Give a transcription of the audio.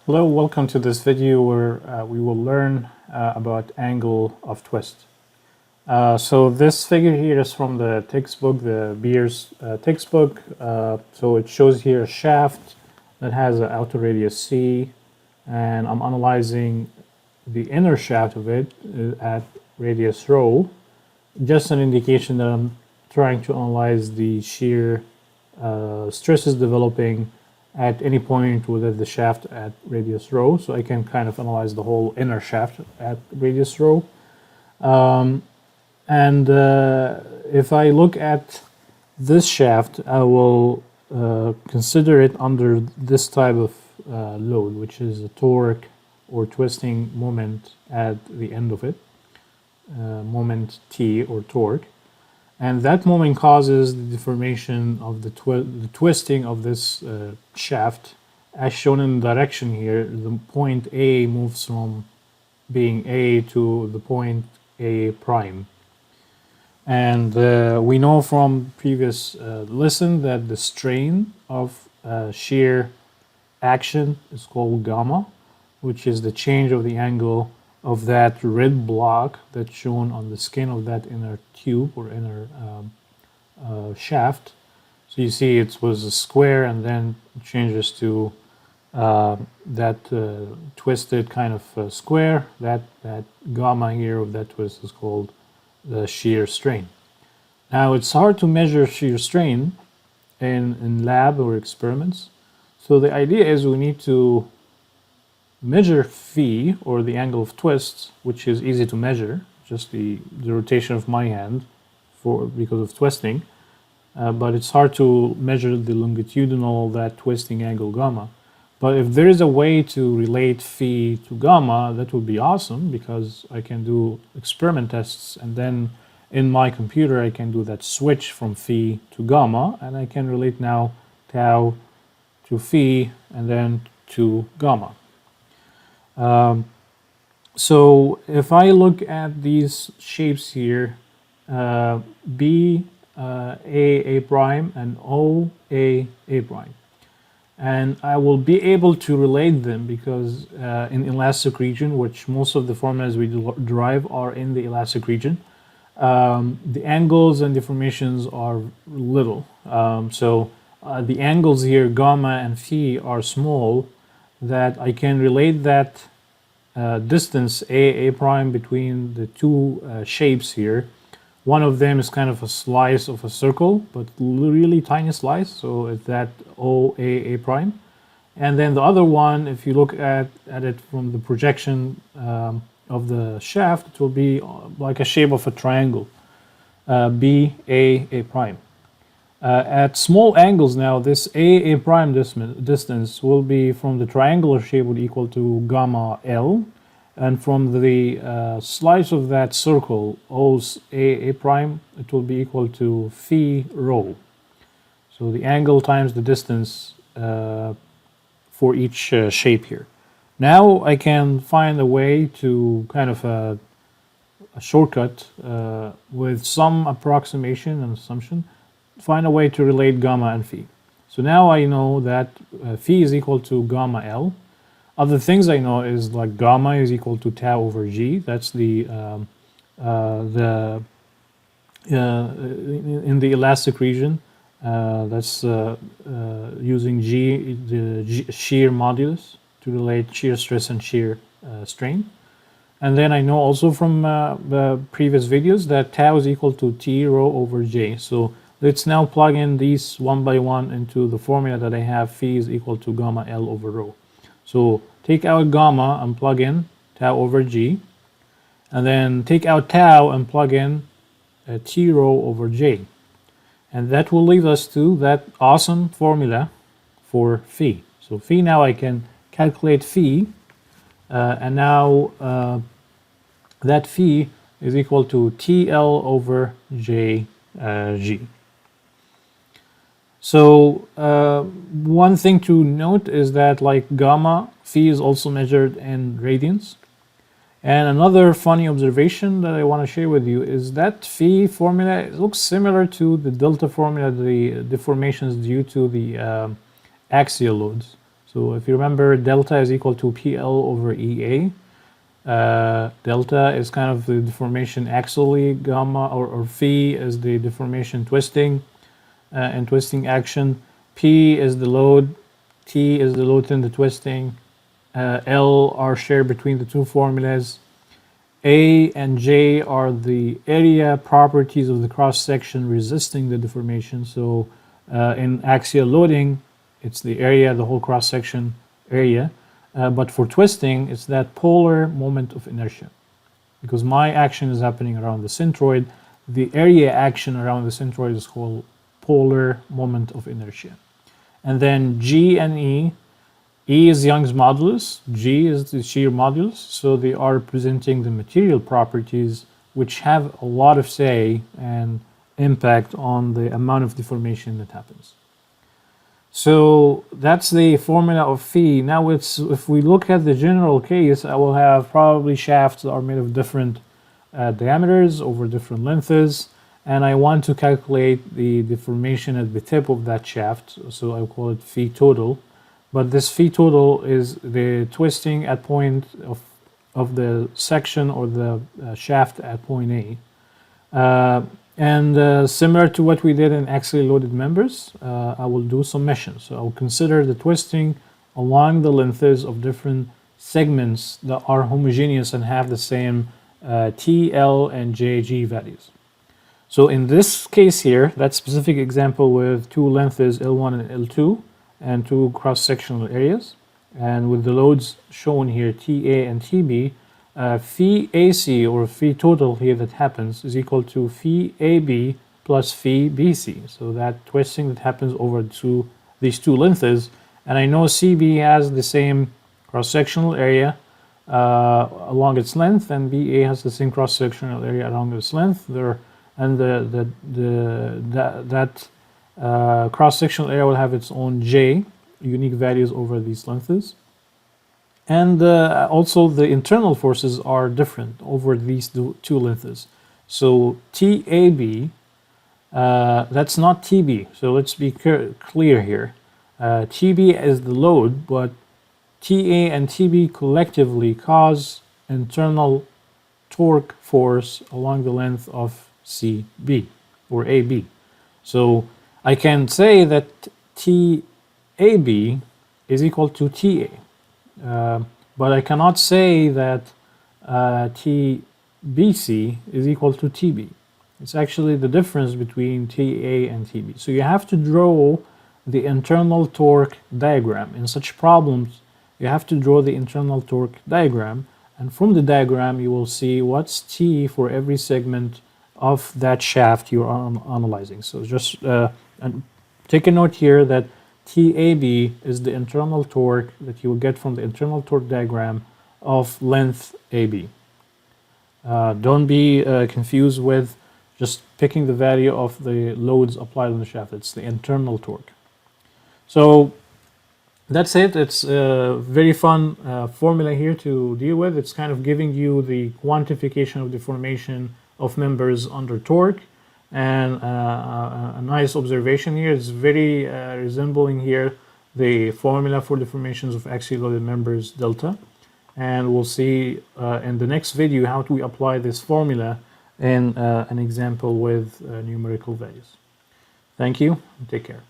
Hello, welcome to this video where we will learn about angle of twist. So this figure here is from the textbook, the Beers textbook. So it shows here a shaft that has an outer radius C, and I'm analyzing the inner shaft of it at radius rho. Just an indication that I'm trying to analyze the shear stresses developing at any point within the shaft at radius rho, so I can kind of analyze the whole inner shaft at radius rho. And if I look at this shaft, I will consider it under this type of load, which is a torque or twisting moment at the end of it, moment T or torque. And that moment causes the deformation of the twisting of this shaft. As shown in the direction here, the point A moves from being A to the point A prime. And we know from previous lesson that the strain of shear action is called gamma, which is the change of the angle of that red block that's shown on the skin of that inner tube or inner shaft. So you see it was a square and then it changes to that twisted kind of square. That gamma here of that twist is called the shear strain. Now it's hard to measure shear strain in lab or experiments. So the idea is we need to measure phi, or the angle of twist, which is easy to measure, just the rotation of my hand because of twisting, but it's hard to measure the longitudinal, that twisting angle gamma. But if there is a way to relate phi to gamma, that would be awesome, because I can do experiment tests, and then in my computer I can do that switch from phi to gamma, and I can relate now tau to phi and then to gamma. So if I look at these shapes here, B, A prime, and O, A prime, and I will be able to relate them because in elastic region, which most of the formulas we derive are in the elastic region, the angles and deformations are little. So the angles here, gamma and phi, are small, that I can relate that distance A prime between the two shapes here. One of them is kind of a slice of a circle, but really tiny slice, so it's that O A prime. And then the other one, if you look at it from the projection of the shaft, it will be like a shape of a triangle, B A prime. At small angles now, this A prime distance will be from the triangular shape would equal to gamma L, and from the slice of that circle, O's A prime, it will be equal to phi rho. So the angle times the distance for each shape here. Now I can find a way to kind of a shortcut with some approximation and assumption, find a way to relate gamma and phi. So now I know that phi is equal to gamma L. Other things I know is like gamma is equal to tau over G. That's the in the elastic region. That's using G, the shear modulus, to relate shear stress and shear strain. And then I know also from the previous videos that tau is equal to T rho over J. So let's now plug in these one by one into the formula that I have. Phi is equal to gamma L over rho. So take out gamma and plug in tau over G. And then take out tau and plug in T rho over J. And that will lead us to that awesome formula for phi. So phi, now I can calculate phi. And now that phi is equal to TL over JG. So one thing to note is that, like gamma, phi is also measured in radians. And another funny observation that I want to share with you is that phi formula looks similar to the delta formula, the deformations due to the axial loads. So if you remember, delta is equal to PL over EA. Delta is kind of the deformation axially, gamma or phi is the deformation twisting and twisting action. P is the load, T is the load in the twisting, L are shared between the two formulas. A and J are the area properties of the cross section resisting the deformation. So in axial loading, it's the area, the whole cross section area. But for twisting, it's that polar moment of inertia. Because my action is happening around the centroid, the area action around the centroid is called polar moment of inertia. And then G and E, E is Young's modulus, G is the shear modulus, so they are representing the material properties which have a lot of say and impact on the amount of deformation that happens. So that's the formula of phi. Now if we look at the general case, I will have probably shafts that are made of different diameters over different lengths, and I want to calculate the deformation at the tip of that shaft, so I call it phi total. But this phi total is the twisting at point of the section or the shaft at point A. Similar to what we did in axially loaded members, I will do summation. So I will consider the twisting along the lengths of different segments that are homogeneous and have the same T, L, and J, G values. So in this case here, that specific example with two lengths L1 and L2 and two cross-sectional areas, and with the loads shown here, TA and TB, phi AC or phi total here that happens is equal to phi AB plus phi BC. So that twisting that happens over these two lengths, and I know CB has the same cross-sectional area along its length, and BA has the same cross-sectional area along its length. That cross-sectional area will have its own J, unique values over these lengths. And also the internal forces are different over these two lengths. So TAB, that's not TB. So let's be clear here. TB is the load, but TA and TB collectively cause internal torque force along the length of CB or AB. So I can say that TAB is equal to TA. But I cannot say that TBC is equal to TB. It's actually the difference between TA and TB. So you have to draw the internal torque diagram. In such problems, you have to draw the internal torque diagram, and from the diagram you will see what's T for every segment of that shaft you are analyzing. So just take a note here that TAB is the internal torque that you will get from the internal torque diagram of length AB. Don't be confused with just picking the value of the loads applied on the shaft. It's the internal torque. So that's it. It's a very fun formula here to deal with. It's kind of giving you the quantification of deformation of members under torque. And a nice observation here is very resembling here the formula for deformations of axially loaded members delta. And we'll see in the next video how do we apply this formula in an example with numerical values. Thank you and take care.